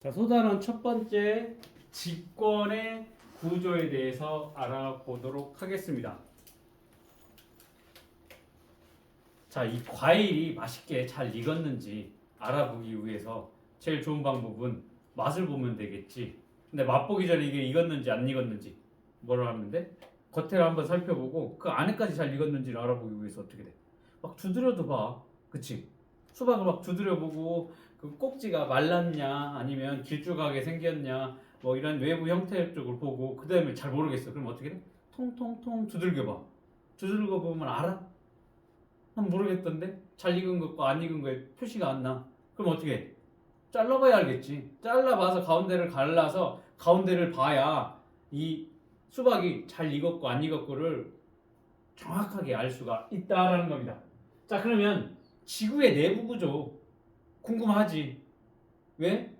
자, 소단원 첫 번째 직권의 구조에 대해서 알아보도록 하겠습니다. 자, 이 과일이 맛있게 잘 익었는지 알아보기 위해서 제일 좋은 방법은 맛을 보면 되겠지. 근데 맛보기 전에 이게 익었는지 안 익었는지 뭐라 하는데 겉을 한번 살펴보고 그 안에까지 잘 익었는지를 알아보기 위해서 어떻게 돼? 막 두드려도 봐. 그치? 수박을 막 두드려보고 그 꼭지가 말랐냐 아니면 길쭉하게 생겼냐 뭐 이런 외부 형태 쪽을 보고 그 다음에 잘 모르겠어. 그럼 어떻게 돼? 통통통 두들겨봐. 두들겨 보면 알아? 난 모르겠던데? 잘 익은 것과 안 익은 거에 표시가 안 나. 그럼 어떻게 해? 잘라봐야 알겠지. 잘라봐서 가운데를 갈라서 가운데를 봐야 이 수박이 잘 익었고 안 익었고를 정확하게 알 수가 있다라는 겁니다. 자, 그러면 지구의 내부 구조 궁금하지? 왜?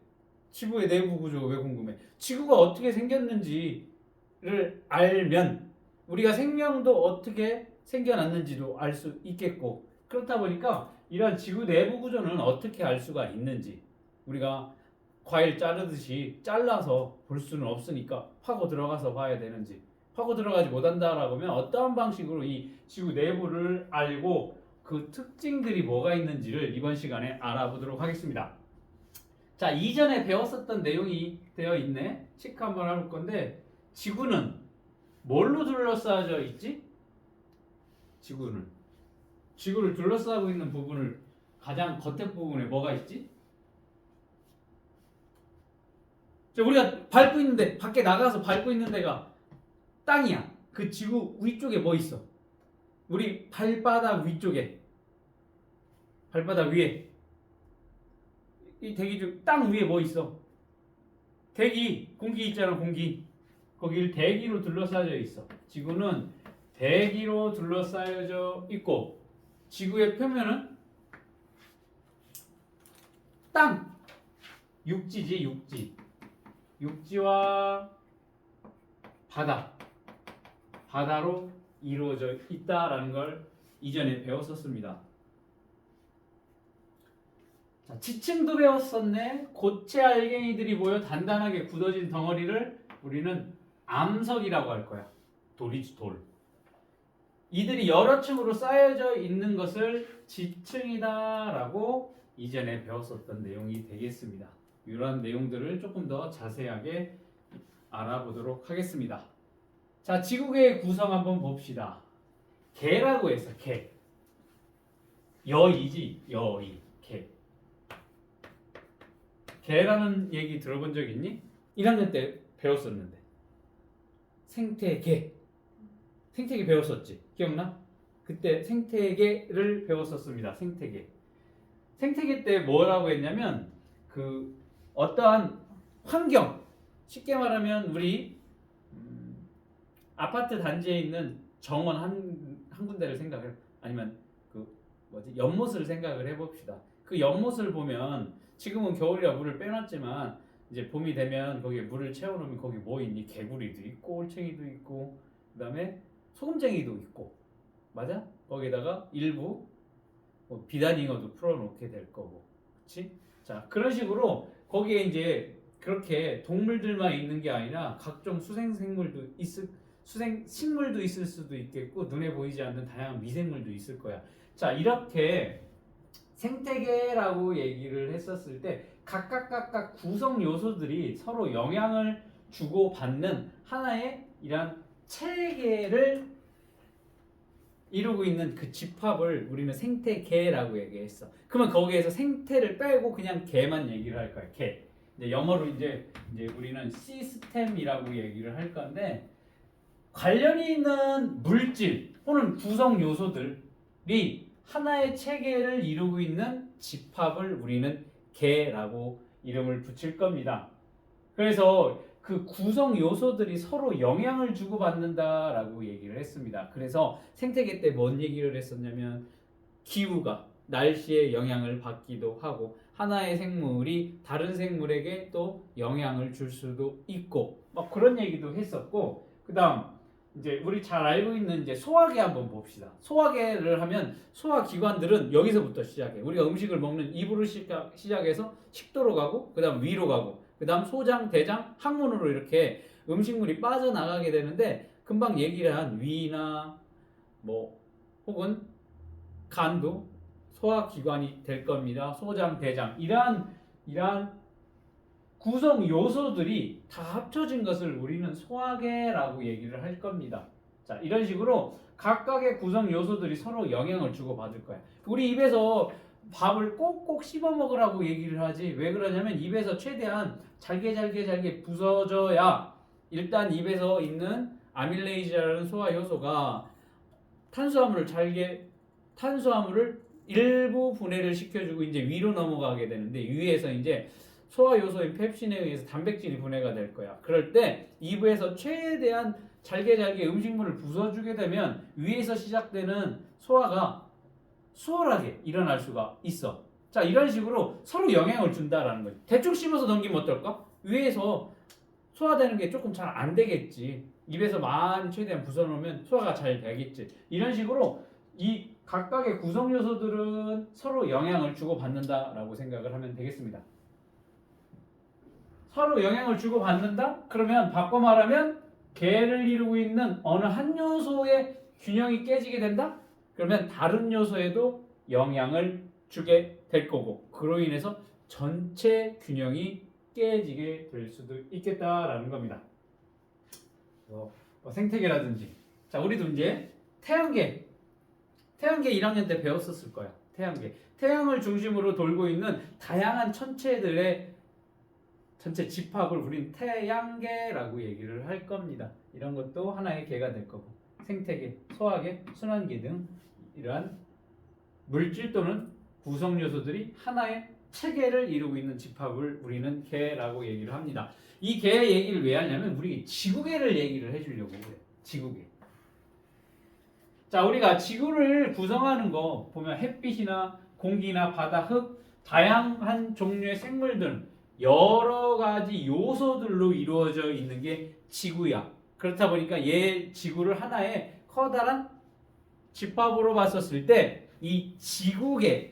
지구의 내부 구조가 왜 궁금해? 지구가 어떻게 생겼는지를 알면 우리가 생명도 어떻게 생겨났는지도 알 수 있겠고, 그렇다 보니까 이러한 지구 내부 구조는 어떻게 알 수가 있는지 우리가 과일 자르듯이 잘라서 볼 수는 없으니까 파고 들어가서 봐야 되는지, 파고 들어가지 못한다라고 하면 어떠한 방식으로 이 지구 내부를 알고 그 특징들이 뭐가 있는지를 이번 시간에 알아보도록 하겠습니다. 자, 이전에 배웠었던 내용이 되어 있네. 체크 한번 해볼 건데, 지구는 뭘로 둘러싸여져 있지? 지구를 둘러싸고 있는 부분을 가장 겉에 부분에 뭐가 있지? 자, 우리가 밟고 있는데, 밖에 나가서 밟고 있는 데가 땅이야. 그 지구 위쪽에 뭐 있어? 우리 발바닥 위쪽에, 발바닥 위에, 이 대기 중 땅 위에 뭐 있어? 대기, 공기 있잖아, 공기. 거기를 대기로 둘러싸여 있어. 지구는 대기로 둘러싸여져 있고, 지구의 표면은 땅, 육지지, 육지. 육지와 바다로 이루어져 있다라는 걸 이전에 배웠었습니다. 자, 지층도 배웠었네. 고체 알갱이들이 모여 단단하게 굳어진 덩어리를 우리는 암석이라고 할 거야. 돌이지, 돌. 이들이 여러 층으로 쌓여져 있는 것을 지층이다라고 이전에 배웠었던 내용이 되겠습니다. 이러한 내용들을 조금 더 자세하게 알아보도록 하겠습니다. 자, 지구계의 구성 한번 봅시다. 개라고 해서 개. 여이지, 여이, 개. 개라는 얘기 들어본 적 있니? 1학년 때 배웠었는데. 생태계. 생태계 배웠었지. 기억나? 그때 생태계를 배웠었습니다. 생태계. 생태계 때 뭐라고 했냐면 그 어떠한 환경, 쉽게 말하면 우리 아파트 단지에 있는 정원 한 군데를 생각해. 아니면 그 연못을 생각을 해봅시다. 그 연못을 보면 지금은 겨울이라 물을 빼놨지만 이제 봄이 되면 거기에 물을 채워놓으면 거기 뭐 있니? 개구리도 있고 올챙이도 있고 그다음에 소금쟁이도 있고, 맞아? 거기다가 일부 비단잉어도 풀어놓게 될 거고, 그렇지? 자, 그런 식으로 거기에 이제 그렇게 동물들만 있는 게 아니라 각종 식물도 있을 수도 있겠고 눈에 보이지 않는 다양한 미생물도 있을 거야. 자, 이렇게 생태계라고 얘기를 했었을 때 각각 구성 요소들이 서로 영향을 주고받는 하나의 이런 체계를 이루고 있는 그 집합을 우리는 생태계라고 얘기했어. 그러면 거기에서 생태를 빼고 그냥 개만 얘기를 할 거야. 개. 이제 영어로 이제 우리는 시스템이라고 얘기를 할 건데, 관련이 있는 물질 또는 구성 요소들이 하나의 체계를 이루고 있는 집합을 우리는 개라고 이름을 붙일 겁니다. 그래서 그 구성 요소들이 서로 영향을 주고받는다라고 얘기를 했습니다. 그래서 생태계 때 뭔 얘기를 했었냐면 기후가 날씨에 영향을 받기도 하고 하나의 생물이 다른 생물에게 또 영향을 줄 수도 있고 막 그런 얘기도 했었고, 그다음 이제 우리 잘 알고 있는 이제 소화계 한번 봅시다. 소화계를 하면 소화기관들은 여기서부터 시작해. 우리가 음식을 먹는 입으로 시작해서 식도로 가고 그다음 위로 가고 그 다음 소장, 대장, 항문으로 이렇게 음식물이 빠져나가게 되는데 금방 얘기를 한 위나 뭐 혹은 간도 소화기관이 될 겁니다. 소장, 대장 이러한 구성 요소들이 다 합쳐진 것을 우리는 소화계라고 얘기를 할 겁니다. 자, 이런 식으로 각각의 구성 요소들이 서로 영향을 주고 받을 거야. 우리 입에서 밥을 꼭꼭 씹어 먹으라고 얘기를 하지. 왜 그러냐면 입에서 최대한 잘게 부서져야 일단 입에서 있는 아밀레이즈라는 소화 요소가 탄수화물을 일부 분해를 시켜주고 이제 위로 넘어가게 되는데 위에서 이제 소화 요소인 펩신에 의해서 단백질이 분해가 될 거야. 그럴 때 입에서 최대한 잘게 음식물을 부숴주게 되면 위에서 시작되는 소화가 수월하게 일어날 수가 있어. 자, 이런 식으로 서로 영향을 준다라는 거지. 대충 씹어서 넘기면 어떨까? 위에서 소화되는 게 조금 잘 안 되겠지. 입에서 많이 최대한 부숴놓으면 소화가 잘 되겠지. 이런 식으로 이 각각의 구성 요소들은 서로 영향을 주고받는다라고 생각을 하면 되겠습니다. 서로 영향을 주고받는다? 그러면 바꿔 말하면 계를 이루고 있는 어느 한 요소의 균형이 깨지게 된다? 그러면 다른 요소에도 영향을 주게 될 거고 그로 인해서 전체 균형이 깨지게 될 수도 있겠다라는 겁니다. 생태계라든지 자 우리도 이제 태양계 1학년 때 배웠었을 거야. 태양을 중심으로 돌고 있는 다양한 천체들의 전체 집합을 우린 태양계라고 얘기를 할 겁니다. 이런 것도 하나의 계가 될 거고 생태계, 소화계, 순환계 등 이러한 물질 또는 구성 요소들이 하나의 체계를 이루고 있는 집합을 우리는 계라고 얘기를 합니다. 이 계 얘기를 왜 하냐면 우리 지구계를 얘기를 해주려고 그래. 지구계. 자, 우리가 지구를 구성하는 거 보면 햇빛이나 공기나 바다, 흙, 다양한 종류의 생물들 여러 가지 요소들로 이루어져 있는 게 지구야. 그렇다 보니까 얘 지구를 하나의 커다란 집합으로 봤었을 때 이 지구계가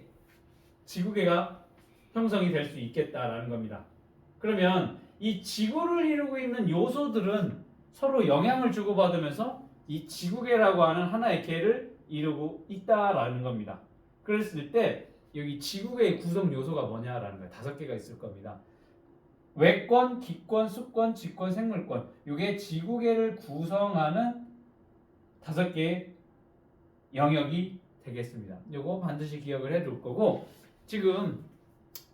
형성이 될 수 있겠다라는 겁니다. 그러면 이 지구를 이루고 있는 요소들은 서로 영향을 주고받으면서 이 지구계라고 하는 하나의 계를 이루고 있다라는 겁니다. 그랬을 때 여기 지구계의 구성 요소가 뭐냐라는 거예요. 5개가 있을 겁니다. 외권, 기권, 수권, 직권, 생물권. 이게 지구계를 구성하는 5개의 영역이 되겠습니다. 이거 반드시 기억을 해둘 거고 지금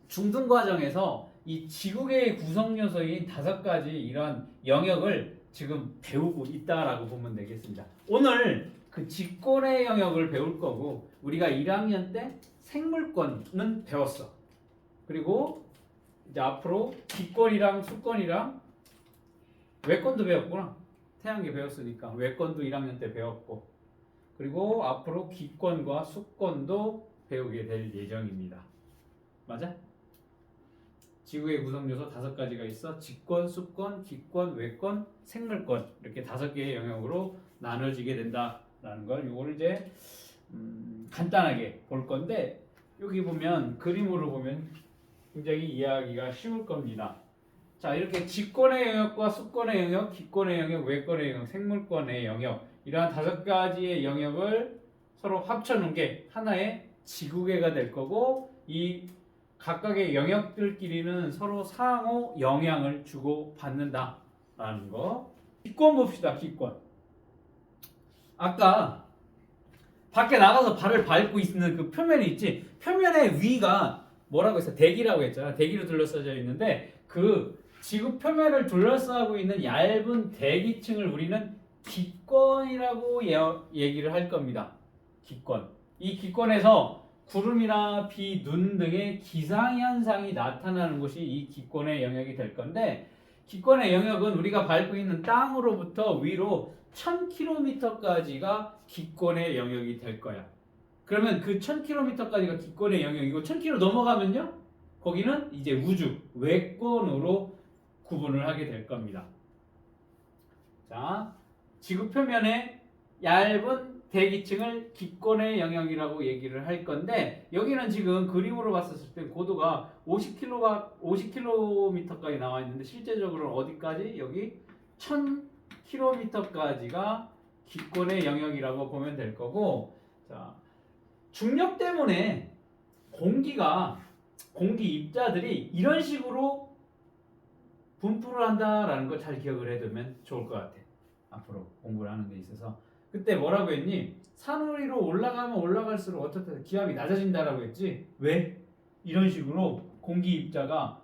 중등 과정에서 이 지구계의 구성 요소인 5가지 이런 영역을 지금 배우고 있다라고 보면 되겠습니다. 오늘 그 직권의 영역을 배울 거고 우리가 1학년 때 생물권은 배웠어. 그리고 이제 앞으로 기권이랑 수권이랑 외권도 배웠구나. 태양계 배웠으니까 외권도 1학년 때 배웠고 그리고 앞으로 기권과 수권도 배우게 될 예정입니다. 맞아? 지구의 구성 요소 5가지가 있어. 직권, 수권, 기권, 외권, 생물권 이렇게 5개의 영역으로 나눠지게 된다라는 걸 이걸 이제 간단하게 볼 건데 여기 보면 그림으로 보면 굉장히 이해하기가 쉬울 겁니다. 자 이렇게 직권의 영역과 수권의 영역, 기권의 영역, 외권의 영역, 생물권의 영역 이러한 5가지의 영역을 서로 합쳐놓은 게 하나의 지구계가 될 거고 이 각각의 영역들끼리는 서로 상호 영향을 주고 받는다라는 거. 기권 봅시다. 기권. 아까 밖에 나가서 발을 밟고 있는 그 표면이 있지. 표면의 위가 뭐라고 했어? 대기라고 했잖아. 대기로 둘러싸여 있는데 그 지구 표면을 둘러싸고 있는 얇은 대기층을 우리는 기권이라고 얘기를 할 겁니다. 기권. 이 기권에서 구름이나 비, 눈 등의 기상현상이 나타나는 곳이 이 기권의 영역이 될 건데 기권의 영역은 우리가 밟고 있는 땅으로부터 위로 1000km까지가 기권의 영역이 될 거야. 그러면 그 1000km까지가 기권의 영역이고 1000km 넘어가면요? 거기는 이제 우주, 외권으로 구분을 하게 될 겁니다. 자, 지구 표면에 얇은 대기층을 기권의 영역이라고 얘기를 할 건데 여기는 지금 그림으로 봤었을 때 고도가 50km까지 나와 있는데 실제적으로 어디까지? 여기 1000km까지가 기권의 영역이라고 보면 될 거고 자, 중력 때문에 공기 입자들이 이런 식으로 분포를 한다라는 거 잘 기억을 해두면 좋을 것 같아. 앞으로 공부를 하는 데 있어서. 그때 뭐라고 했니? 산 위로 올라가면 올라갈수록 어떻게 기압이 낮아진다라고 했지? 왜? 이런 식으로 공기 입자가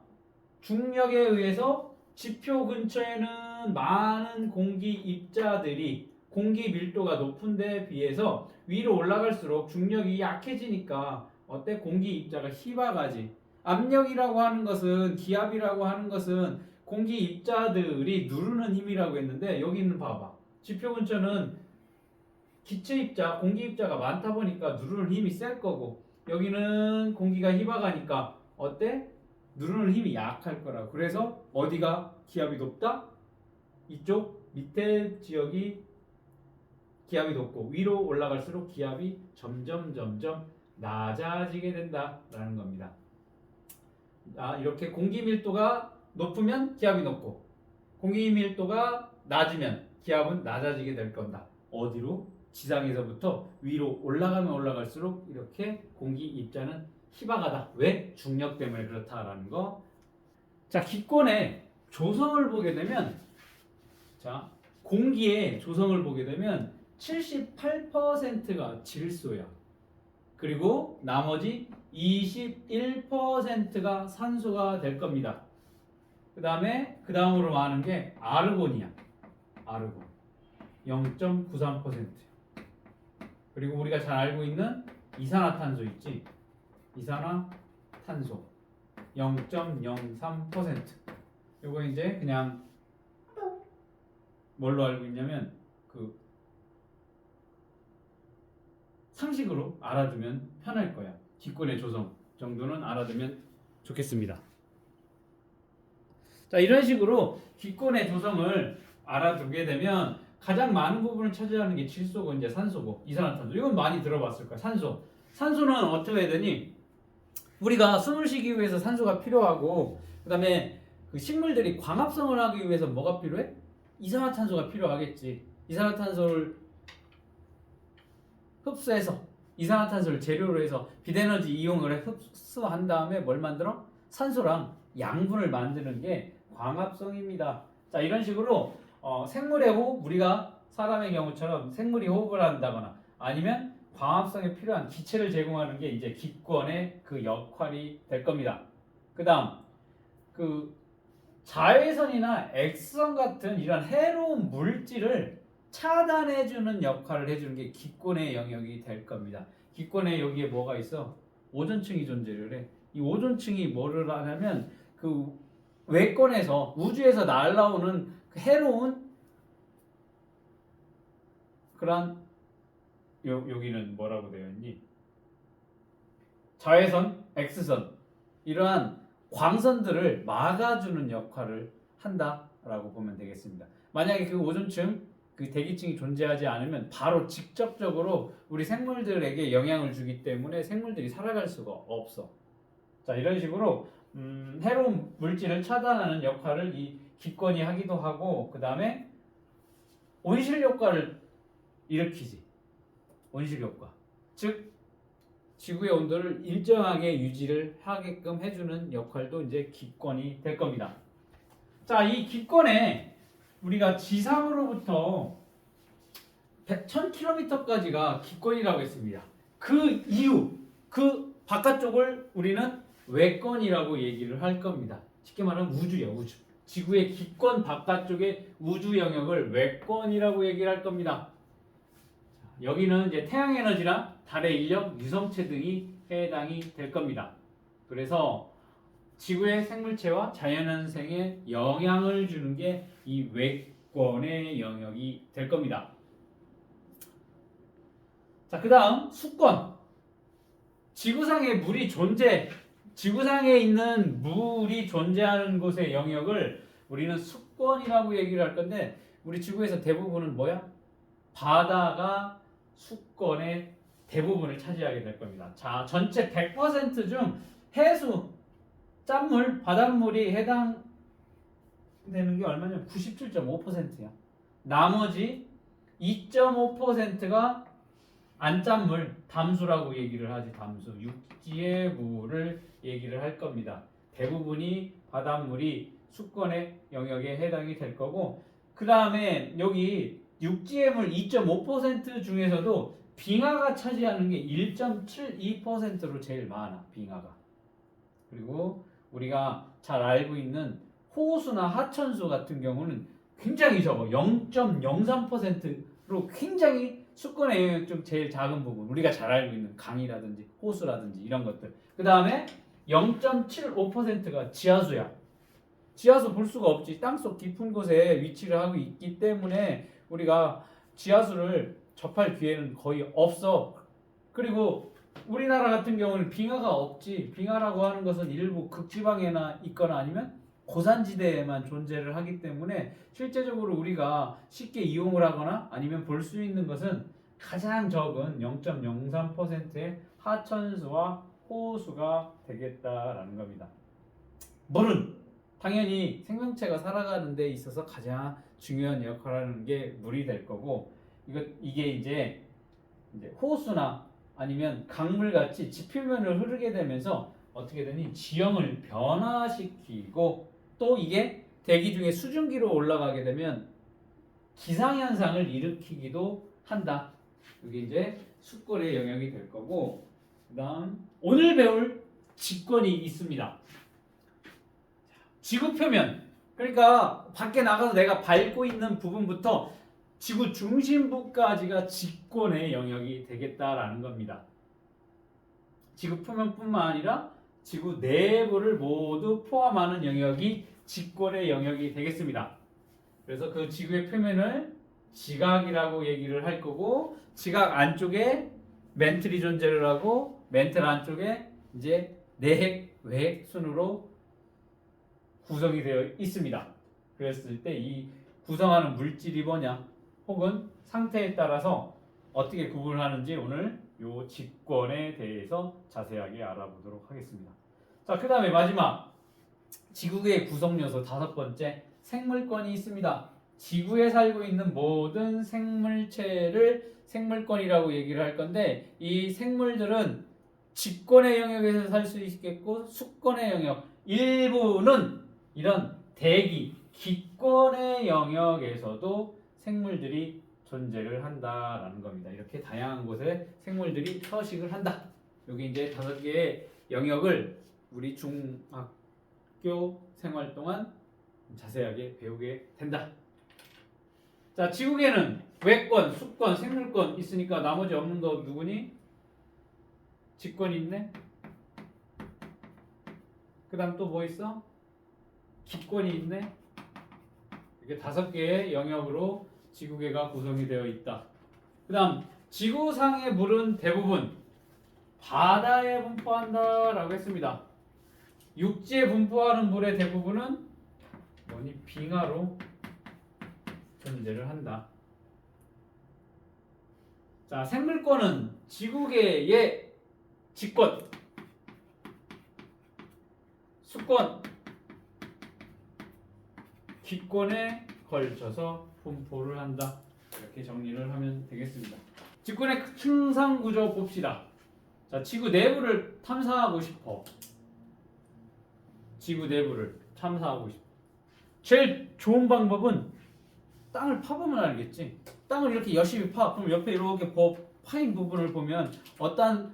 중력에 의해서 지표 근처에는 많은 공기 입자들이 공기 밀도가 높은 데에 비해서 위로 올라갈수록 중력이 약해지니까 어때? 공기 입자가 희박하지. 압력이라고 하는 것은 기압이라고 하는 것은 공기 입자들이 누르는 힘이라고 했는데 여기는 봐봐. 지표 근처는 기체 입자, 공기 입자가 많다 보니까 누르는 힘이 셀 거고 여기는 공기가 희박하니까 어때? 누르는 힘이 약할 거라고. 그래서 어디가 기압이 높다? 이쪽 밑에 지역이 기압이 높고 위로 올라갈수록 기압이 점점 낮아지게 된다라는 겁니다. 이렇게 공기 밀도가 높으면 기압이 높고 공기 밀도가 낮으면 기압은 낮아지게 될 겁니다. 어디로? 지상에서부터 위로 올라가면 올라갈수록 이렇게 공기 입자는 희박하다. 왜? 중력 때문에 그렇다라는 거. 자, 기권의 조성을 보게 되면 자, 공기의 조성을 보게 되면 78%가 질소야. 그리고 나머지 21%가 산소가 될 겁니다. 그 다음으로 많은 게 아르곤이야. 아르곤 0.93%. 그리고 우리가 잘 알고 있는 이산화탄소 있지? 이산화탄소 0.03%. 요거 이제 그냥 뭘로 알고 있냐면 그 상식으로 알아두면 편할 거야. 기권의 조성 정도는 알아두면 좋겠습니다. 자, 이런 식으로 기권의 조성을 알아두게 되면 가장 많은 부분을 차지하는 게 질소고 이제 산소고 이산화탄소. 이건 많이 들어봤을 거야. 산소는 어떻게 해야 되니? 우리가 숨을 쉬기 위해서 산소가 필요하고 그다음에 그 식물들이 광합성을 하기 위해서 뭐가 필요해? 이산화탄소가 필요하겠지. 이산화탄소를 흡수해서 이산화탄소를 재료로 해서 빛에너지 이용을 흡수한 다음에 뭘 만들어? 산소랑 양분을 만드는 게 광합성입니다. 자, 이런 식으로 생물의 호흡, 우리가 사람의 경우처럼 생물이 호흡을 한다거나 아니면 광합성에 필요한 기체를 제공하는 게 이제 기권의 그 역할이 될 겁니다. 그 다음 그 자외선이나 X선 같은 이런 해로운 물질을 차단해주는 역할을 해주는 게 기권의 영역이 될 겁니다. 기권의 여기에 뭐가 있어? 오존층이 존재를 해. 이 오존층이 뭐를 하냐면 그 외권에서 우주에서 날아오는 그 해로운 그런 여기는 뭐라고 되어 있니? 자외선, X선 이러한 광선들을 막아주는 역할을 한다라고 보면 되겠습니다. 만약에 그 오존층, 그 대기층이 존재하지 않으면 바로 직접적으로 우리 생물들에게 영향을 주기 때문에 생물들이 살아갈 수가 없어. 자, 이런 식으로 해로운 물질을 차단하는 역할을 이 기권이 하기도 하고 그 다음에 온실 효과를 일으키지. 온실 효과. 즉 지구의 온도를 일정하게 유지를 하게끔 해주는 역할도 이제 기권이 될 겁니다. 자, 이 기권에 우리가 지상으로부터 1000km까지가 기권이라고 했습니다. 그 이후 그 바깥쪽을 우리는 외권이라고 얘기를 할 겁니다. 쉽게 말하면 우주야, 우주. 지구의 기권 바깥쪽의 우주 영역을 외권이라고 얘기를 할 겁니다. 여기는 이제 태양 에너지나 달의 인력, 유성체 등이 해당이 될 겁니다. 그래서 지구의 생물체와 자연현생에 영향을 주는 게 이 외권의 영역이 될 겁니다. 자, 그 다음 수권. 지구상에 지구상에 있는 물이 존재하는 곳의 영역을 우리는 수권이라고 얘기를 할 건데 우리 지구에서 대부분은 뭐야? 바다가 수권의 대부분을 차지하게 될 겁니다. 자, 전체 100%중 해수, 짠물, 바닷물이 해당되는 게 얼마냐? 97.5%야. 나머지 2.5%가 안짠물, 담수라고 얘기를 하지. 담수, 육지의 물을 얘기를 할 겁니다. 대부분이 바닷물이 수권의 영역에 해당이 될 거고, 그 다음에 여기 육지의 물 2.5% 중에서도 빙하가 차지하는 게 1.72%로 제일 많아. 빙하가. 그리고 우리가 잘 알고 있는 호수나 하천수 같은 경우는 굉장히 적어. 0.03%로 굉장히 수권의 영역 중 제일 작은 부분. 우리가 잘 알고 있는 강이라든지 호수라든지 이런 것들. 그 다음에 0.75%가 지하수야. 지하수 볼 수가 없지. 땅속 깊은 곳에 위치를 하고 있기 때문에 우리가 지하수를 접할 기회는 거의 없어. 그리고 우리나라 같은 경우는 빙하가 없지. 빙하라고 하는 것은 일부 극지방에나 있거나 아니면 고산지대에만 존재를 하기 때문에 실제적으로 우리가 쉽게 이용을 하거나 아니면 볼 수 있는 것은 가장 적은 0.03%의 하천수와 호수가 되겠다라는 겁니다. 물은 당연히 생명체가 살아가는 데 있어서 가장 중요한 역할을 하는 게 물이 될 거고, 이게 이제 호수나 아니면 강물 같이 지표면을 흐르게 되면서 어떻게 되니 지형을 변화시키고, 또 이게 대기 중에 수증기로 올라가게 되면 기상현상을 일으키기도 한다. 이게 이제 수권의 영역이 될 거고, 그다음 오늘 배울 직권이 있습니다. 지구 표면, 그러니까 밖에 나가서 내가 밟고 있는 부분부터 지구 중심부까지가 직권의 영역이 되겠다라는 겁니다. 지구 표면뿐만 아니라 지구 내부를 모두 포함하는 영역이 직권의 영역이 되겠습니다. 그래서 그 지구의 표면을 지각이라고 얘기를 할 거고, 지각 안쪽에 멘틀이 존재를 하고, 멘틀 안쪽에 이제 내핵, 외핵 순으로 구성이 되어 있습니다. 그랬을 때 이 구성하는 물질이 뭐냐, 혹은 상태에 따라서 어떻게 구분하는지 오늘 요 직권에 대해서 자세하게 알아보도록 하겠습니다. 자, 그 다음에 마지막 지구의 구성 요소 5번째, 생물권이 있습니다. 지구에 살고 있는 모든 생물체를 생물권이라고 얘기를 할 건데, 이 생물들은 직권의 영역에서 살 수 있겠고 수권의 영역, 일부는 이런 대기, 기권의 영역에서도 생물들이 존재를 한다라는 겁니다. 이렇게 다양한 곳에 생물들이 서식을 한다. 여기 이제 5개의 영역을 우리 중학교 생활 동안 자세하게 배우게 된다. 자, 지구계는 외권, 수권, 생물권 있으니까 나머지 없는 거 누구니? 직권이 있네. 그 다음 또 뭐 있어? 기권이 있네. 이렇게 5개의 영역으로 지구계가 구성이 되어 있다. 그 다음 지구상의 물은 대부분 바다에 분포한다라고 했습니다. 육지에 분포하는 물의 대부분은 뭐니? 빙하로 존재를 한다. 자, 생물권은 지구계의 직권, 수권, 기권에 걸쳐서 분포를 한다. 이렇게 정리를 하면 되겠습니다. 직권의 형상 구조 봅시다. 자, 지구 내부를 탐사하고 싶어. 지구 내부를 탐사하고 싶어. 제일 좋은 방법은 땅을 파보면 알겠지. 땅을 이렇게 열심히 파. 그럼 옆에 이렇게 파인 부분을 보면 어떤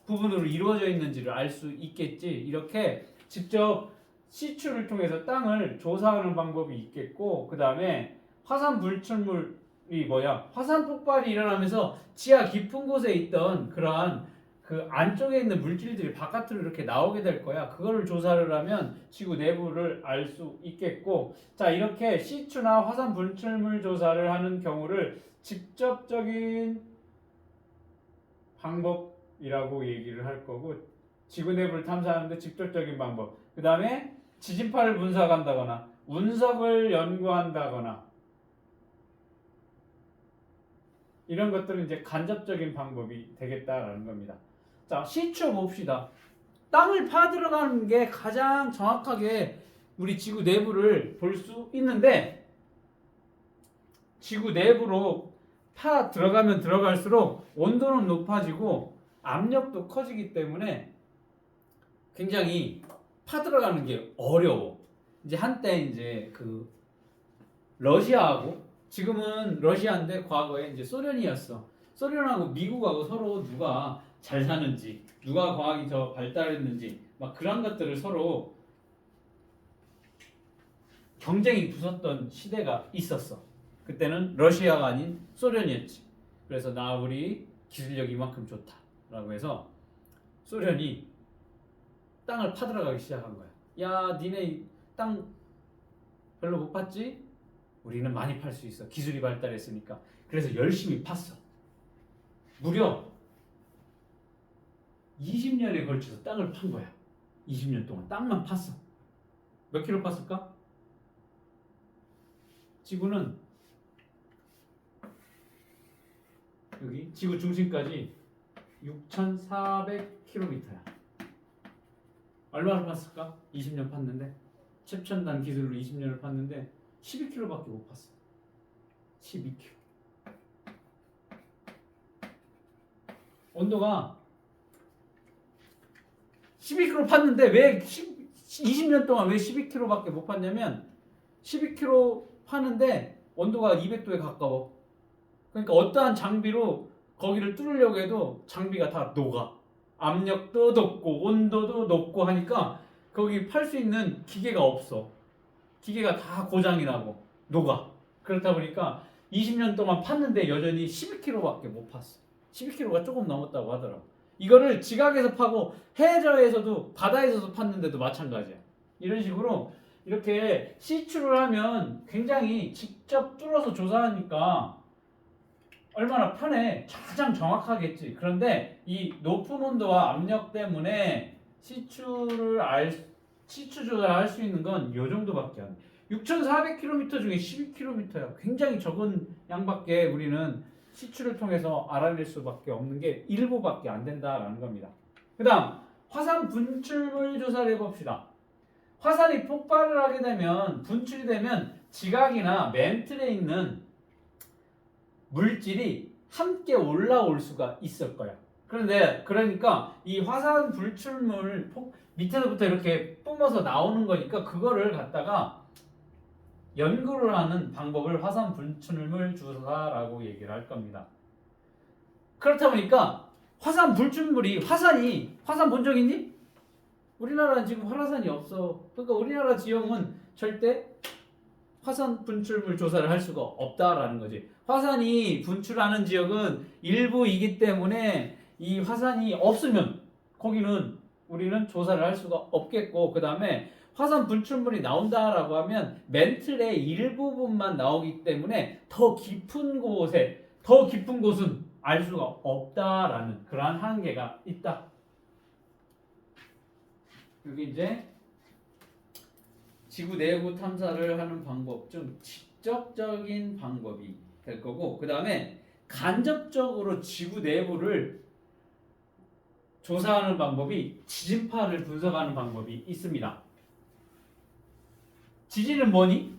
부분으로 이루어져 있는지를 알 수 있겠지. 이렇게 직접 시추를 통해서 땅을 조사하는 방법이 있겠고, 그 다음에 화산 불출물이 뭐야? 화산 폭발이 일어나면서 지하 깊은 곳에 있던 그러한 그 안쪽에 있는 물질들이 바깥으로 이렇게 나오게 될 거야. 그거를 조사를 하면 지구 내부를 알 수 있겠고, 자, 이렇게 시추나 화산 불출물 조사를 하는 경우를 직접적인 방법이라고 얘기를 할 거고, 지구 내부를 탐사하는데 직접적인 방법. 그 다음에 지진파를 분석한다거나 운석을 연구한다거나 이런 것들은 이제 간접적인 방법이 되겠다라는 겁니다. 자, 시추어 봅시다. 땅을 파 들어가는 게 가장 정확하게 우리 지구 내부를 볼 수 있는데, 지구 내부로 파 들어가면 들어갈수록 온도는 높아지고 압력도 커지기 때문에 굉장히 파 들어가는 게 어려워. 이제 한때 이제 그 러시아하고, 지금은 러시아인데 과거에 이제 소련이었어. 소련하고 미국하고 서로 누가 잘 사는지, 누가 과학이 더 발달했는지 막 그런 것들을 서로 경쟁이 붙었던 시대가 있었어. 그때는 러시아가 아닌 소련이었지. 그래서 우리 기술력이 이만큼 좋다라고 해서 소련이 땅을 파들어가기 시작한 거야. 야, 니네 땅 별로 못 팠지? 우리는 많이 팔 수 있어. 기술이 발달했으니까. 그래서 열심히 팠어. 무려 20년에 걸쳐서 땅을 판 거야. 20년 동안 땅만 팠어. 몇 킬로 팠을까? 지구는 여기 지구 중심까지 6,400km야. 얼마를 팠을까? 20년 팠는데, 최첨단 기술로 20년을 팠는데 12km밖에 못 팠어. 12km. 온도가 12km 팠는데 왜 20년 동안 왜 12km밖에 못 팠냐면, 12km 파는데 온도가 200도에 가까워. 그러니까 어떠한 장비로 거기를 뚫으려고 해도 장비가 다 녹아. 압력도 높고 온도도 높고 하니까 거기 팔 수 있는 기계가 없어. 기계가 다 고장이 나고 녹아. 그렇다 보니까 20년 동안 팠는데 여전히 12km밖에 못 팠어. 12km가 조금 넘었다고 하더라고. 이거를 지각에서 파고 해저에서도 바다에서도 팠는데도 마찬가지야. 이런 식으로 이렇게 시추를 하면 굉장히 직접 뚫어서 조사하니까 얼마나 편해. 가장 정확하겠지. 그런데 이 높은 온도와 압력 때문에 시추 조절할 수 있는 건 요 정도밖에 안 돼. 6,400km 중에 12km야. 굉장히 적은 양밖에 우리는 시추를 통해서 알아낼 수밖에 없는 게 일부밖에 안 된다라는 겁니다. 그 다음 화산 분출물 조사를 해봅시다. 화산이 폭발을 하게 되면, 분출이 되면 지각이나 멘틀에 있는 물질이 함께 올라올 수가 있을 거야. 그러니까 이 화산 분출물 밑에서부터 이렇게 뿜어서 나오는 거니까 그거를 갖다가 연구를 하는 방법을 화산 분출물 조사라고 얘기를 할 겁니다. 그렇다 보니까 화산 분출물이, 화산 본 적 있니? 우리나라는 지금 활화산이 없어. 그러니까 우리나라 지형은 절대 화산 분출물 조사를 할 수가 없다라는 거지. 화산이 분출하는 지역은 일부이기 때문에 이 화산이 없으면 거기는 우리는 조사를 할 수가 없겠고, 그 다음에 화산 분출물이 나온다라고 하면 멘틀의 일부분만 나오기 때문에 더 깊은 곳은 알 수가 없다라는 그러한 한계가 있다. 여기 이제 지구 내부 탐사를 하는 방법 중 직접적인 방법이 될 거고, 그 다음에 간접적으로 지구 내부를 조사하는 방법이 지진파를 분석하는 방법이 있습니다. 지진은 뭐니?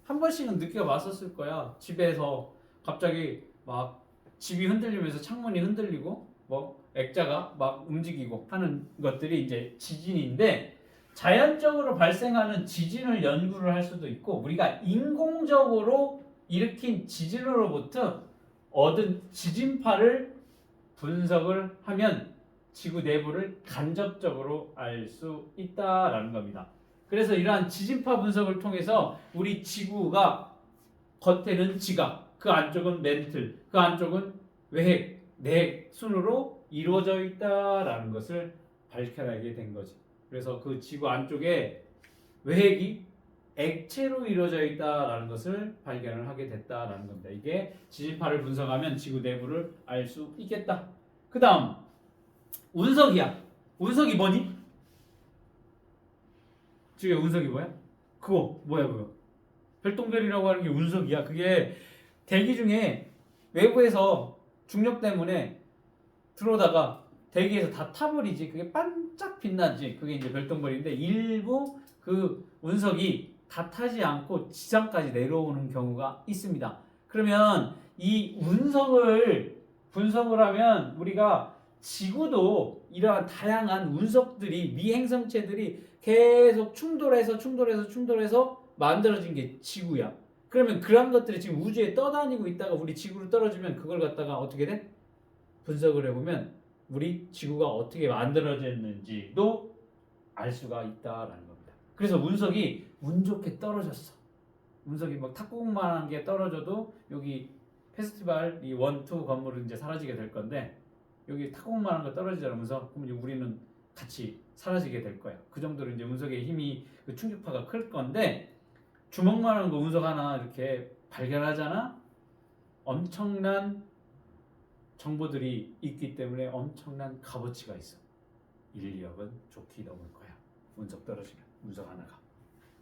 한 번씩은 느껴봤었을 거야. 집에서 갑자기 막 집이 흔들리면서 창문이 흔들리고 뭐 액자가 막 움직이고 하는 것들이 이제 지진인데, 자연적으로 발생하는 지진을 연구를 할 수도 있고, 우리가 인공적으로 일으킨 지진으로부터 얻은 지진파를 분석을 하면 지구 내부를 간접적으로 알 수 있다라는 겁니다. 그래서 이러한 지진파 분석을 통해서 우리 지구가 겉에는 지각, 그 안쪽은 멘틀, 그 안쪽은 외핵, 내핵 순으로 이루어져 있다라는 것을 밝혀내게 된 거지. 그래서 그 지구 안쪽에 외핵이 액체로 이루어져 있다라는 것을 발견을 하게 됐다라는 겁니다. 이게 지진파를 분석하면 지구 내부를 알 수 있겠다. 그 다음 운석이야. 운석이 뭐니? 지금 운석이 뭐야? 그거 뭐야 그거? 별똥별이라고 하는 게 운석이야. 그게 대기 중에 외부에서 중력 때문에 들어오다가 대기에서 다 타버리지. 그게 반짝 빛나지. 그게 이제 별똥별인데 일부 그 운석이 다 타지 않고 지상까지 내려오는 경우가 있습니다. 그러면 이 운석을 분석을 하면 우리가 지구도 이러한 다양한 운석들이 미행성체들이 계속 충돌해서 만들어진 게 지구야. 그러면 그런 것들이 지금 우주에 떠다니고 있다가 우리 지구로 떨어지면 그걸 갖다가 어떻게 돼? 분석을 해보면 우리 지구가 어떻게 만들어졌는지도 알 수가 있다라는 겁니다. 그래서 운석이 운 좋게 떨어졌어. 운석이 막 탁구공만한 게 떨어져도 여기 페스티벌 이 1, 2 건물은 이제 사라지게 될 건데 여기 탁구공만한 거 떨어지잖아 운석. 그럼 우리는 같이 사라지게 될 거야. 그 정도로 이제 운석의 힘이 그 충격파가 클 건데 주먹만한 거 운석 하나 이렇게 발견하잖아. 엄청난 정보들이 있기 때문에 엄청난 값어치가 있어. 인력은 좋게 넘을 거야. 운석 떨어지면 운석 하나가.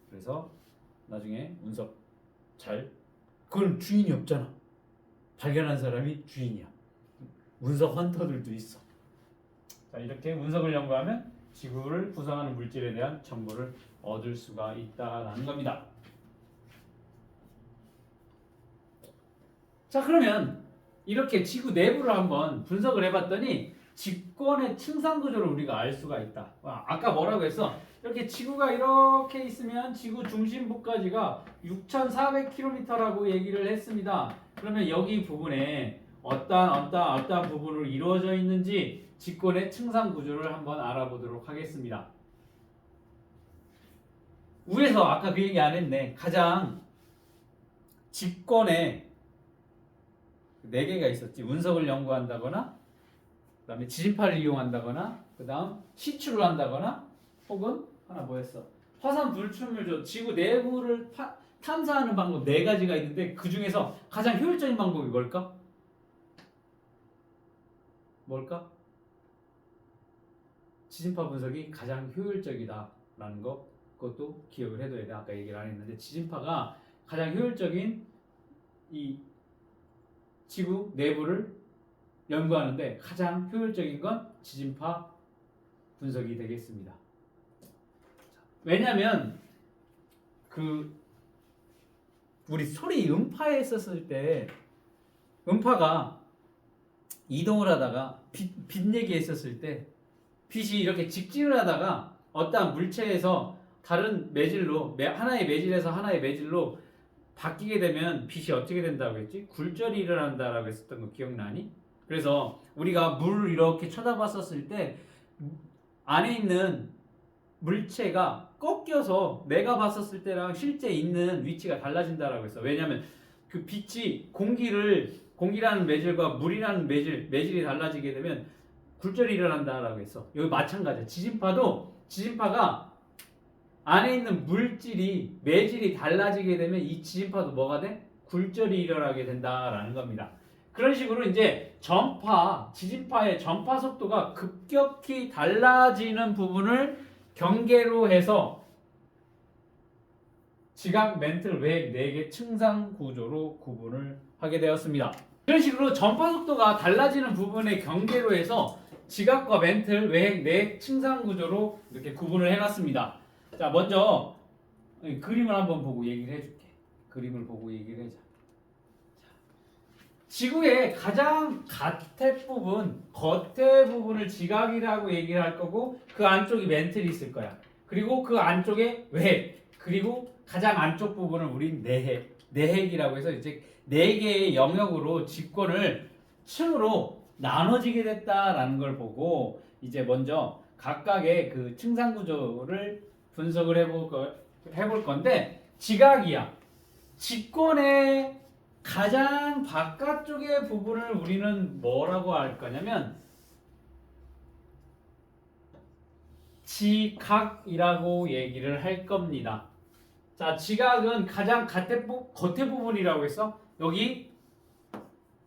그래서 나중에 운석 그건 주인이 없잖아. 발견한 사람이 주인이야. 운석 헌터들도 있어. 자, 이렇게 운석을 연구하면 지구를 구성하는 물질에 대한 정보를 얻을 수가 있다라는 겁니다. 자, 그러면 이렇게 지구 내부를 한번 분석을 해봤더니 직권의 층상 구조를 우리가 알 수가 있다. 아까 뭐라고 했어? 이렇게 지구가 이렇게 있으면 지구 중심부까지가 6,400km라고 얘기를 했습니다. 그러면 여기 부분에 어떠한 부분으로 이루어져 있는지 직권의 층상 구조를 한번 알아보도록 하겠습니다. 위에서 아까 그 얘기 안 했네. 가장 직권에 4개가 있었지. 운석을 연구한다거나 그 다음에 지진파를 이용한다거나 그 다음 시추를 한다거나 혹은 하나 뭐였어? 화산 불출물 지구 내부를 탐사하는 방법 4가지가 있는데 그 중에서 가장 효율적인 방법이 뭘까? 지진파 분석이 가장 효율적이다라는 거 그것도 기억을 해둬야 돼. 아까 얘기를 안 했는데 지진파가 가장 효율적인 이 지구 내부를 연구하는데 가장 효율적인 건 지진파 분석이 되겠습니다. 왜냐면 우리 소리 음파에 있었을 때 음파가 이동을 하다가 빛 얘기했었을 때 빛이 이렇게 직진을 하다가 어떠한 물체에서 다른 매질로 하나의 매질에서 하나의 매질로 바뀌게 되면 빛이 어떻게 된다고 했지? 굴절이 일어난다라고 했었던 거 기억나니? 그래서 우리가 물을 이렇게 쳐다봤었을 때 안에 있는 물체가 꺾여서 내가 봤었을 때랑 실제 있는 위치가 달라진다라고 했어. 왜냐하면 그 빛이 공기라는 매질과 물이라는 매질이 달라지게 되면 굴절이 일어난다라고 했어. 여기 마찬가지야. 지진파가 안에 있는 매질이 달라지게 되면 이 지진파도 뭐가 돼? 굴절이 일어나게 된다라는 겁니다. 그런 식으로 이제 지진파의 전파 속도가 급격히 달라지는 부분을 경계로 해서 지각, 멘틀, 외핵 4개 층상 구조로 구분을 하게 되었습니다. 이런 식으로 전파 속도가 달라지는 부분의 경계로 해서 지각과 멘틀, 외핵 4 층상 구조로 이렇게 구분을 해놨습니다. 자, 먼저 그림을 한번 보고 얘기를 해줄게. 그림을 보고 얘기를 해자. 지구의 가장 겉에 부분을 지각이라고 얘기를 할 거고 그 안쪽이 멘틀이 있을 거야. 그리고 그 안쪽에 외핵, 그리고 가장 안쪽 부분을 우린 내핵이라고 해서 이제 4개의 영역으로 직권을 층으로 나눠지게 됐다라는 걸 보고 이제 먼저 각각의 그 층상 구조를 분석을 해볼 건데 지각이야. 직권의 가장 바깥쪽의 부분을 우리는 뭐라고 할 거냐면 지각이라고 얘기를 할 겁니다. 자, 지각은 가장 겉에 부분이라고 했어. 여기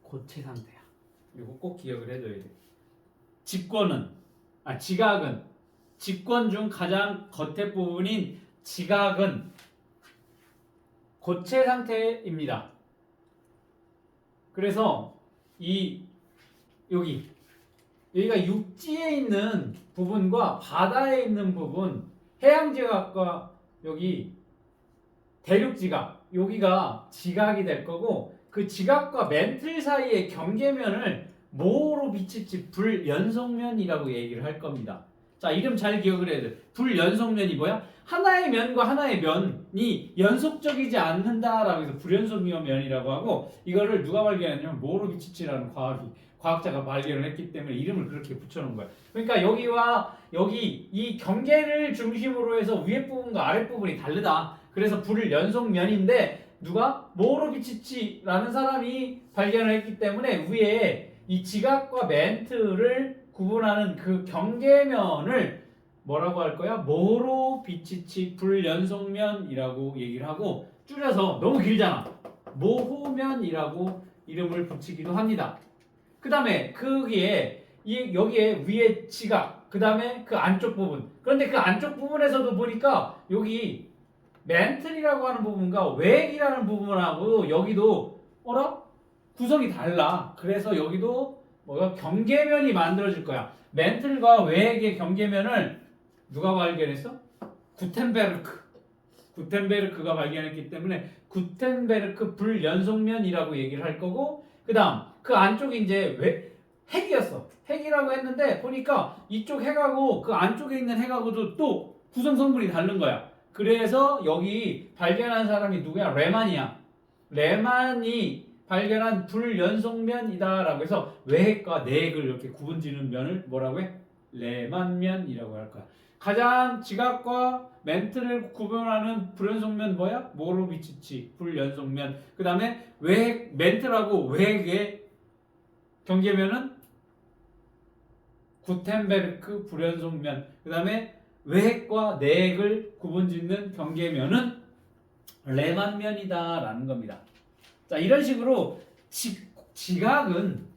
고체 상태야. 이거 꼭 기억을 해둬야 돼. 지각은 직권 중 가장 겉에 부분인 지각은 고체 상태입니다. 그래서 여기가 육지에 있는 부분과 바다에 있는 부분, 해양지각과 여기 대륙지각, 여기가 지각이 될 거고, 그 지각과 멘틀 사이의 경계면을 뭐로 비칠지 불연속면이라고 얘기를 할 겁니다. 자, 이름 잘 기억을 해야 돼. 불연속면이 뭐야? 하나의 면과 하나의 면이 연속적이지 않는다라고 해서 불연속면이라고 하고, 이거를 누가 발견했냐면 뭐로 비칠지라는 과학자가 발견을 했기 때문에 이름을 그렇게 붙여놓은 거야. 그러니까 여기와 여기 이 경계를 중심으로 해서 위에 부분과 아랫 부분이 다르다. 그래서 불연속면인데 누가 모로비치치라는 사람이 발견을 했기 때문에 위에 이 지각과 멘트를 구분하는 그 경계면을 뭐라고 할 거야? 모로비치치 불연속면이라고 얘기를 하고, 줄여서 너무 길잖아. 모호면이라고 이름을 붙이기도 합니다. 그 다음에 여기에 위에 지각, 그 다음에 그 안쪽 부분. 그런데 그 안쪽 부분에서도 보니까 여기 멘틀이라고 하는 부분과 외액이라는 부분하고 여기도 구성이 달라. 그래서 여기도 경계면이 만들어질 거야. 멘틀과 외액의 경계면을 누가 발견했어? 구텐베르크가 발견했기 때문에 구텐베르크 불연속면이라고 얘기를 할 거고, 그 다음 그 안쪽이 이제 핵이었어. 핵이라고 했는데 보니까 이쪽 핵하고 그 안쪽에 있는 핵하고도 또 구성 성분이 다른 거야. 그래서 여기 발견한 사람이 누구야? 레만이야. 레만이 발견한 불연속면이다라고 해서 외핵과 내핵을 이렇게 구분짓는 면을 뭐라고 해? 레만면이라고 할 거야. 가장 지각과 멘트를 구분하는 불연속면 뭐야? 모로비치치 불연속면. 그 다음에 외핵, 멘트라고 외핵의 경계면은 구텐베르크 불연속면. 그 다음에 외핵과 내핵을 구분짓는 경계면은 레만면이다라는 겁니다. 자, 이런 식으로 지각은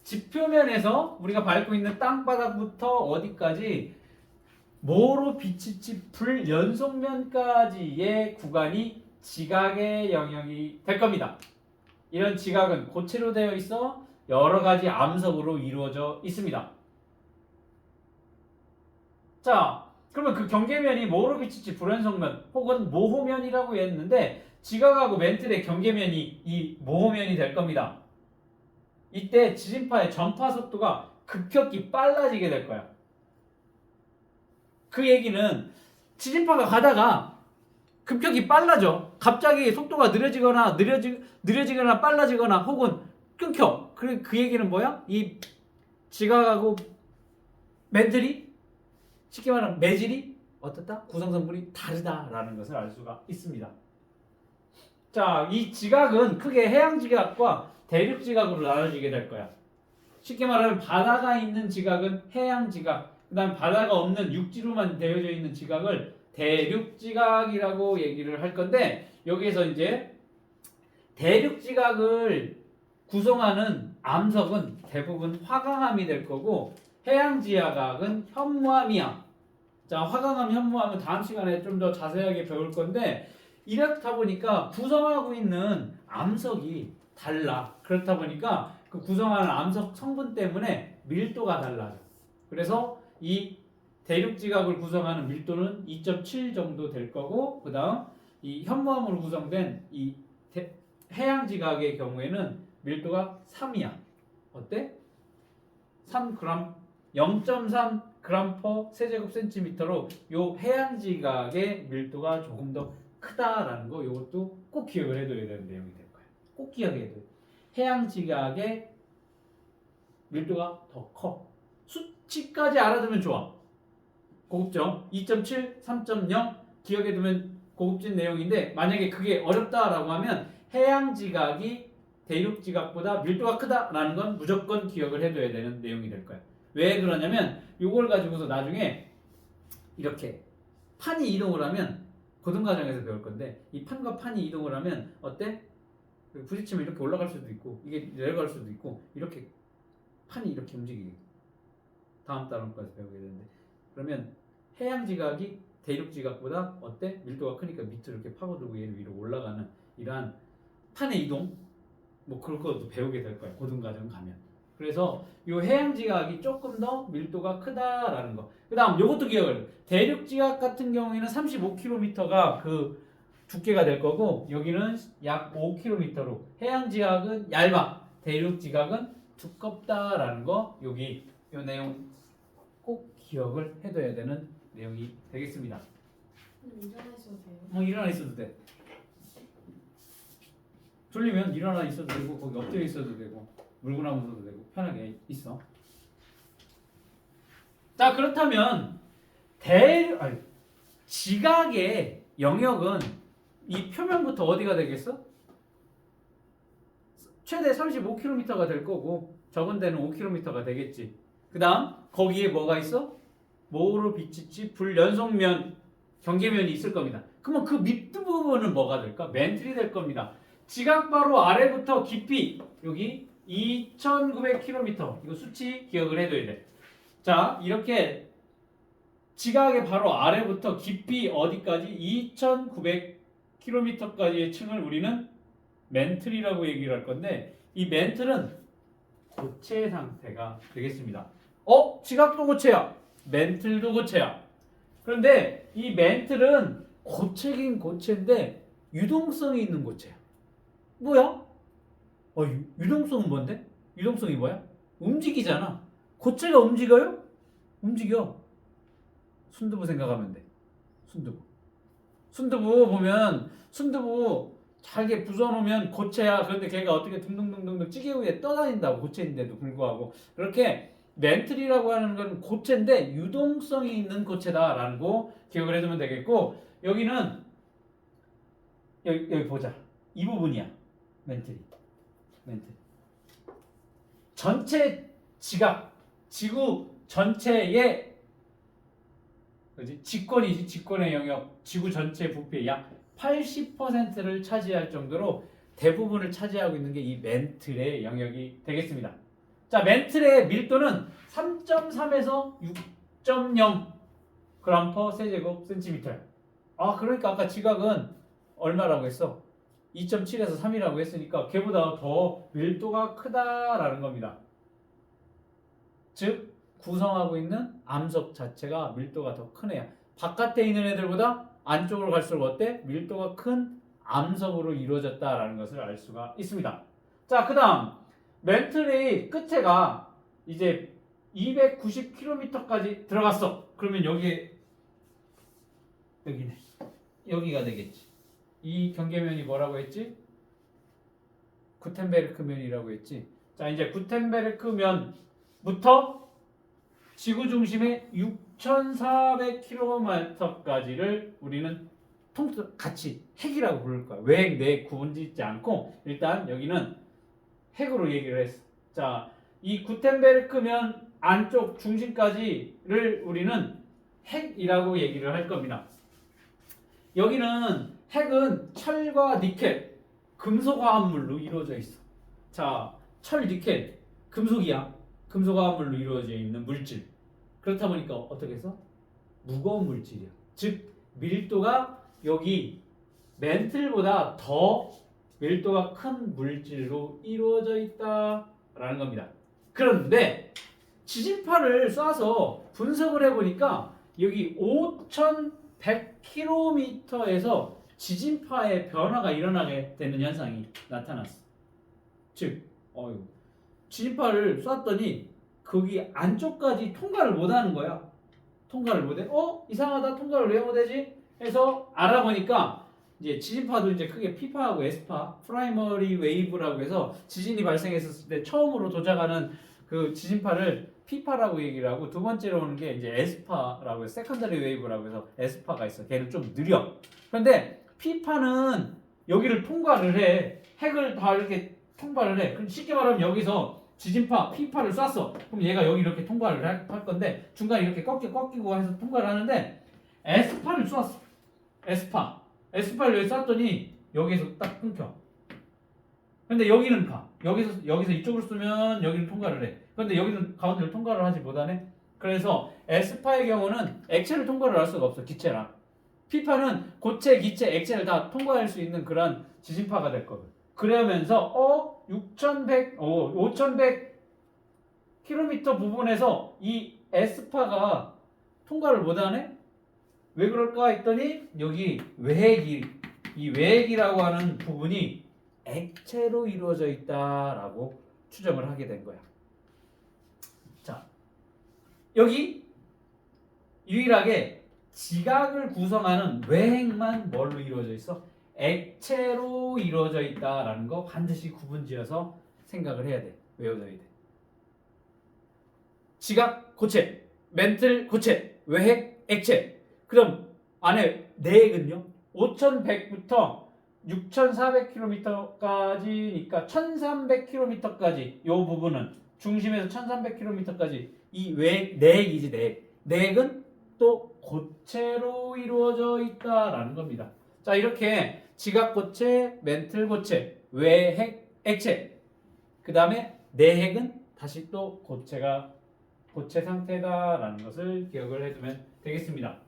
지표면에서 우리가 밟고 있는 땅바닥부터 어디까지 모로비치치 불연속면까지의 구간이 지각의 영역이 될 겁니다. 이런 지각은 고체로 되어 있어 여러 가지 암석으로 이루어져 있습니다. 자, 그러면 그 경계면이 모로비치치 불연속면 혹은 모호면이라고 했는데, 지각하고 멘틀의 경계면이 이 모호면이 될 겁니다. 이때 지진파의 전파 속도가 급격히 빨라지게 될 거야. 그 얘기는 지진파가 가다가 급격히 빨라져. 갑자기 속도가 느려지거나 빨라지거나 혹은 끊겨. 그 얘기는 뭐야? 이 지각하고 멘틀이, 쉽게 말하면 매질이 어떻다? 구성성분이 다르다라는 것을 알 수가 있습니다. 자, 이 지각은 크게 해양지각과 대륙지각으로 나눠지게 될 거야. 쉽게 말하면 바다가 있는 지각은 해양지각, 그 다음 바다가 없는 육지로만 되어져 있는 지각을 대륙지각이라고 얘기를 할 건데, 여기에서 이제 대륙지각을 구성하는 암석은 대부분 화강암이 될 거고, 해양지각은 현무암이야. 자, 화강암, 현무암은 다음 시간에 좀 더 자세하게 배울 건데, 이렇다 보니까 구성하고 있는 암석이 달라. 그렇다 보니까 그 구성하는 암석 성분 때문에 밀도가 달라져. 그래서 이 대륙지각을 구성하는 밀도는 2.7 정도 될 거고, 그 다음 이 현무암으로 구성된 이 해양지각의 경우에는 밀도가 3이야. 어때? 3g, 0.3g per 세제곱 센티미터로 요 해양지각의 밀도가 조금 더 크다라는 거, 이것도 꼭 기억을 해둬야 되는 내용이 될 거야. 꼭 기억해야 돼. 해양지각의 밀도가 더 커. 수치까지 알아두면 좋아. 고급점 2.7, 3.0 기억해두면 고급진 내용인데, 만약에 그게 어렵다라고 하면 해양지각이 대륙지각보다 밀도가 크다라는 건 무조건 기억을 해둬야 되는 내용이 될 거야. 왜 그러냐면 이걸 가지고서 나중에 이렇게 판이 이동을 하면, 고등과정에서 배울 건데, 이 판과 판이 이동을 하면 어때? 부딪히면 이렇게 올라갈 수도 있고 이게 내려갈 수도 있고, 이렇게 판이 이렇게 움직이게. 다음 단원까지 배우게 되는데, 그러면 해양지각이 대륙지각보다 어때? 밀도가 크니까 밑으로 이렇게 파고들고 얘를 위로 올라가는 이러한 판의 이동, 뭐 그럴 것도 배우게 될 거야. 고등과정 가면. 그래서 이 해양지각이 조금 더 밀도가 크다라는 거. 그다음 요것도 기억을. 대륙지각 같은 경우에는 35km가 그 두께가 될 거고 여기는 약 5km로 해양지각은 얇아. 대륙지각은 두껍다라는 거. 여기 요 내용 꼭 기억을 해둬야 되는 내용이 되겠습니다. 일어나 있어도 돼요? 일어나 있어도 돼. 졸리면 일어나 있어도 되고 거기 엎드려 있어도 되고 물구나무 서도 되고 편하게 있어. 자 그렇다면 지각의 영역은 이 표면부터 어디가 되겠어? 최대 35km가 될 거고 적은 데는 5km가 되겠지. 그 다음 거기에 뭐가 있어? 모로 비치치 불연속면 경계면이 있을 겁니다. 그러면 그 밑부분은 뭐가 될까? 멘틀이 될 겁니다. 지각 바로 아래부터 깊이 여기 2,900km 이거 수치 기억을 해둬야 돼. 자 이렇게 지각의 바로 아래부터 깊이 어디까지 2,900km까지의 층을 우리는 멘틀이라고 얘기를 할 건데 이 멘틀은 고체 상태가 되겠습니다. 지각도 고체야. 멘틀도 고체야. 그런데 이 멘틀은 고체긴 고체인데 유동성이 있는 고체야. 뭐야? 유동성은 뭔데? 유동성이 뭐야? 움직이잖아. 고체가 움직여요? 움직여. 순두부 생각하면 돼. 순두부 보면 순두부 잘게 부숴놓으면 고체야. 그런데 걔가 어떻게 둥둥둥둥 찌개 위에 떠다닌다고. 고체인데도 불구하고. 그렇게 멘틀이라고 하는 건 고체인데 유동성이 있는 고체다라는 거 기억을 해두면 되겠고 여기는 여기 보자. 이 부분이야. 멘틀. 전체 지각, 지구 전체의 직권이지. 직권의 영역, 지구 전체 부피의 약 80%를 차지할 정도로 대부분을 차지하고 있는 게 이 멘틀의 영역이 되겠습니다. 자, 멘틀의 밀도는 3.3에서 6.0 g/cm². 그러니까 아까 지각은 얼마라고 했어? 2.7에서 3이라고 했으니까 걔보다 더 밀도가 크다라는 겁니다. 즉 구성하고 있는 암석 자체가 밀도가 더 큰 애야. 바깥에 있는 애들보다 안쪽으로 갈수록 어때? 밀도가 큰 암석으로 이루어졌다라는 것을 알 수가 있습니다. 자, 그 다음 멘틀의 끝에가 이제 290km까지 들어갔어. 그러면 여기네. 여기가 되겠지. 이 경계면이 뭐라고 했지? 구텐베르크 면이라고 했지. 자, 이제 구텐베르크 면부터 지구 중심의 6,400km까지를 우리는 같이 핵이라고 부를 거야. 외핵, 내핵 구분짓지 않고 일단 여기는 핵으로 얘기를 했어. 자, 이 구텐베르크 면 안쪽 중심까지를 우리는 핵이라고 얘기를 할 겁니다. 여기는 핵은 철과 니켈, 금속화합물로 이루어져 있어. 자, 철, 니켈, 금속이야. 금속화합물로 이루어져 있는 물질. 그렇다 보니까 어떻게 해서? 무거운 물질이야. 즉 밀도가 여기 멘틀보다 더 밀도가 큰 물질로 이루어져 있다라는 겁니다. 그런데 지진파를 쏴서 분석을 해보니까 여기 5,100km에서 지진파의 변화가 일어나게 되는 현상이 나타났어. 즉, 지진파를 쐈더니 거기 안쪽까지 통과를 못하는 거야. 통과를 못해. 이상하다. 통과를 왜 못하지? 해서 알아보니까 이제 지진파도 이제 크게 P파하고 S파, 프라이머리 웨이브라고 해서 지진이 발생했을 때 처음으로 도착하는 그 지진파를 P파라고 얘기를 하고 두 번째로 오는 게 이제 S파라고 해서 세컨더리 웨이브라고 해서 S파가 있어. 걔는 좀 느려. 그런데 P파는 여기를 통과를 해. 핵을 다 이렇게 통과를 해. 그럼 쉽게 말하면 여기서 지진파 P파를 쐈어. 그럼 얘가 여기 이렇게 통과를 할 건데 중간에 이렇게 꺾이고 해서 통과를 하는데 S파를 쐈어. S파를 여기 쐈더니 여기에서 딱 끊겨. 근데 여기는 가. 여기서 이쪽으로 쏘면 여기는 통과를 해. 그런데 여기는 가운데를 통과를 하지 못하네. 그래서 S파의 경우는 액체를 통과를 할 수가 없어. 기체랑. P파는 고체, 기체, 액체를 다 통과할 수 있는 그런 지진파가 될 거거든. 그러면서 5100 킬로미터 부분에서 이 S파가 통과를 못하네? 왜 그럴까 했더니 여기 이 외핵이라고 하는 부분이 액체로 이루어져 있다라고 추정을 하게 된 거야. 자, 여기 유일하게 지각을 구성하는 외핵만 뭘로 이루어져 있어? 액체로 이루어져 있다라는 거 반드시 구분지어서 생각을 해야 돼. 외워둬야 돼. 지각 고체, 멘틀 고체, 외핵 액체. 그럼 안에 내액은요? 5100부터 6400km까지니까 1300km까지 요 부분은 중심에서 1300km까지 이 내액이지 내액. 내액은 또 고체로 이루어져 있다라는 겁니다. 자, 이렇게 지각 고체, 멘틀 고체, 외핵 액체. 그 다음에 내핵은 다시 또 고체 상태다라는 것을 기억을 해두면 되겠습니다.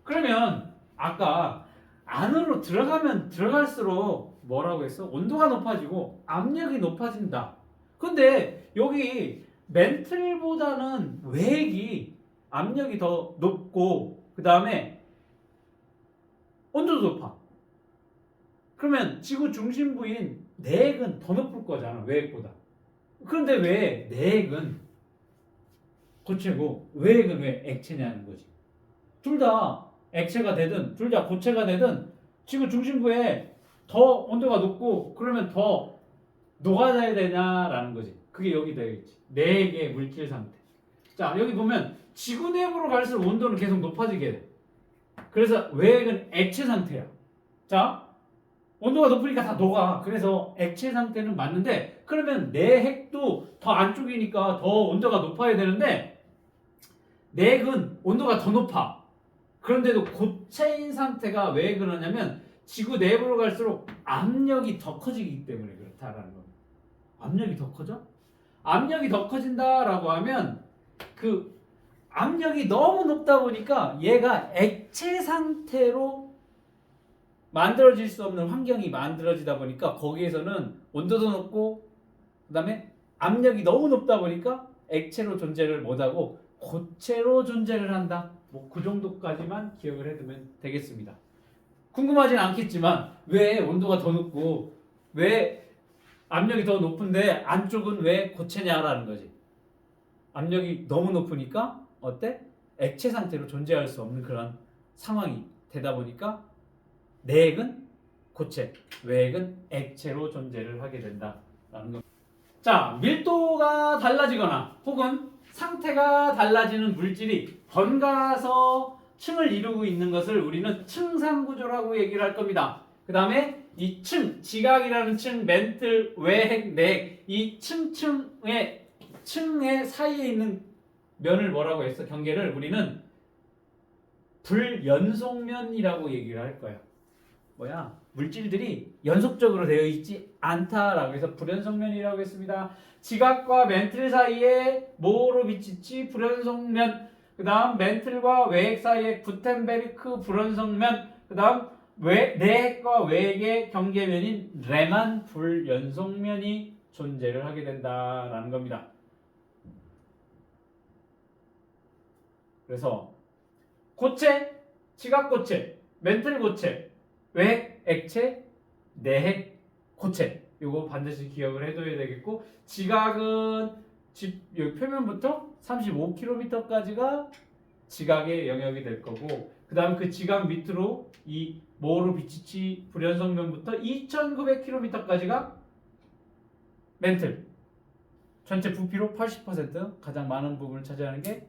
그러면 아까 안으로 들어가면 들어갈수록 뭐라고 했어? 온도가 높아지고 압력이 높아진다. 근데 여기 멘틀보다는 외핵이 압력이 더 높고 그 다음에 온도도 높아. 그러면 지구 중심부인 내핵은 더 높을 거잖아, 외핵보다. 그런데 왜 내핵은 고체고 외핵은 왜 액체냐는 거지. 둘 다 액체가 되든 둘 다 고체가 되든 지구 중심부에 더 온도가 높고 그러면 더 녹아져야 되냐라는 거지. 그게 여기 되어 있지. 내핵의 물질 상태. 자, 여기 보면 지구 내부로 갈수록 온도는 계속 높아지게 돼. 그래서 외핵은 액체 상태야. 자, 온도가 높으니까 다 녹아. 그래서 액체 상태는 맞는데 그러면 내핵도 더 안쪽이니까 더 온도가 높아야 되는데 내핵은 온도가 더 높아. 그런데도 고체인 상태가 왜 그러냐면 지구 내부로 갈수록 압력이 더 커지기 때문에 그렇다라는 겁니다. 압력이 더 커져? 압력이 더 커진다라고 하면 그 압력이 너무 높다 보니까 얘가 액체 상태로 만들어질 수 없는 환경이 만들어지다 보니까 거기에서는 온도도 높고 그 다음에 압력이 너무 높다 보니까 액체로 존재를 못하고 고체로 존재를 한다. 뭐 그 정도까지만 기억을 해두면 되겠습니다. 궁금하진 않겠지만 왜 온도가 더 높고 왜 압력이 더 높은데 안쪽은 왜 고체냐라는 거지. 압력이 너무 높으니까 어때? 액체 상태로 존재할 수 없는 그런 상황이 되다 보니까 내액은 고체, 외액은 액체로 존재를 하게 된다라는 겁니다. 자, 밀도가 달라지거나 혹은 상태가 달라지는 물질이 번갈아서 층을 이루고 있는 것을 우리는 층상구조라고 얘기를 할 겁니다. 그 다음에 이 층, 지각이라는 층, 멘틀, 외핵, 내핵 이 층의 사이에 있는 면을 뭐라고 했어? 경계를 우리는 불연속면이라고 얘기를 할 거야. 뭐야? 물질들이 연속적으로 되어 있지 않다라고 해서 불연속면이라고 했습니다. 지각과 멘틀 사이에 모로비치치 불연속면, 그 다음 멘틀과 외핵 사이에 구텐베르크 불연속면, 그 다음 내핵과 외핵의 경계면인 레만 불연속면이 존재를 하게 된다라는 겁니다. 그래서 고체, 지각고체, 멘틀고체, 외핵, 액체, 내핵, 고체 요거 반드시 기억을 해둬야 되겠고 지각은 여기 표면부터 35km까지가 지각의 영역이 될 거고 그 다음 그 지각 밑으로 이 모로비치치 불연속면부터 2900km까지가 멘틀 전체 부피로 80% 가장 많은 부분을 차지하는 게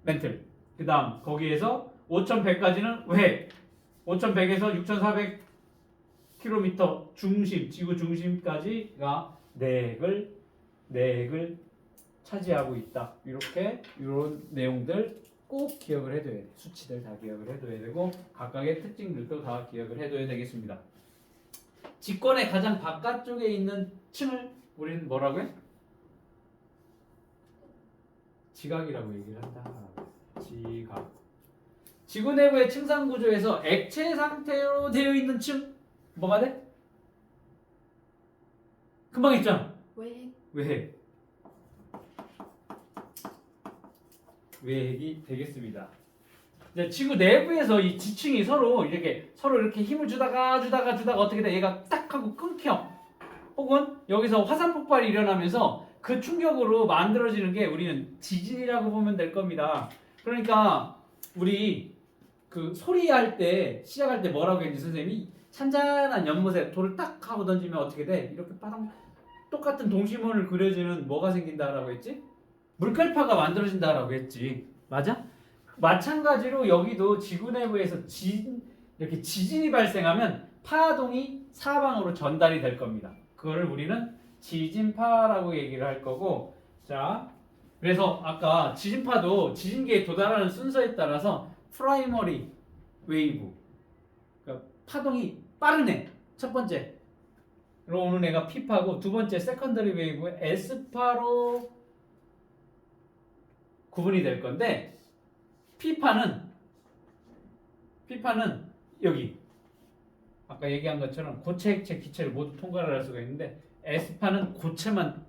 멘틀 그 다음 거기에서 5100까지는 외핵 5100에서 6400km 중심, 지구 중심까지가 내핵을 차지하고 있다. 이렇게 이런 내용들 꼭 기억을 해둬야 돼. 수치들 다 기억을 해둬야 되고 각각의 특징들도 다 기억을 해둬야 되겠습니다. 직권의 가장 바깥쪽에 있는 층을 우리는 뭐라고 해? 지각이라고 얘기를 한다. 지각. 지구 내부의 층상 구조에서 액체 상태로 되어 있는 층 뭐가 돼? 금방 했잖아. 왜? 외핵. 외핵이 되겠습니다. 이제 지구 내부에서 이 지층이 서로 이렇게 힘을 주다가 어떻게 돼? 얘가 딱 하고 끊겨. 혹은 여기서 화산 폭발이 일어나면서 그 충격으로 만들어지는 게 우리는 지진이라고 보면 될 겁니다. 그러니까 우리 그 소리할 때 시작할 때 뭐라고 했는지 선생님이 찬잔한 연못에 돌을 딱 하고 던지면 어떻게 돼? 이렇게 바닥 똑같은 동심원을 그려주는 뭐가 생긴다라고 했지? 물결파가 만들어진다라고 했지. 맞아? 마찬가지로 여기도 지구 내부에서 이렇게 지진이 발생하면 파동이 사방으로 전달이 될 겁니다. 그거를 우리는 지진파라고 얘기를 할 거고, 자, 그래서 아까 지진파도 지진계에 도달하는 순서에 따라서 프라이머리 웨이브, 그러니까 파동이 빠른 애, 첫 번째로 오는 애가 P파고, 두 번째 세컨더리 웨이브 S파로 구분이 될 건데, P파는 여기 아까 얘기한 것처럼 고체, 액체, 기체를 모두 통과를 할 수가 있는데 S파는 고체만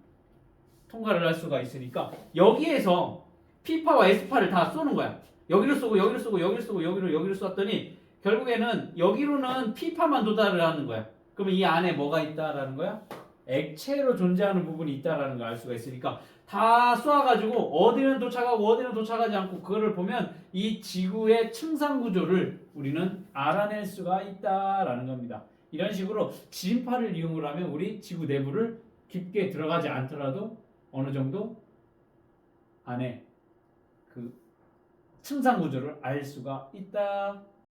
통과를 할 수가 있으니까 여기에서 P파와 S파를 다 쏘는 거야. 여기로 쏘고 여기로 쏘고 여기로 쏘고 여기로 쐈더니 결국에는 여기로는 P파만 도달을 하는 거야. 그러면 이 안에 뭐가 있다라는 거야? 액체로 존재하는 부분이 있다라는 걸 알 수가 있으니까 다 쏘아가지고 어디는 도착하고 어디는 도착하지 않고 그거를 보면 이 지구의 층상 구조를 우리는 알아낼 수가 있다라는 겁니다. 이런 식으로 지진파를 이용을 하면 우리 지구 내부를 깊게 들어가지 않더라도 어느 정도 안에 그 층상 구조를 알 수가 있다.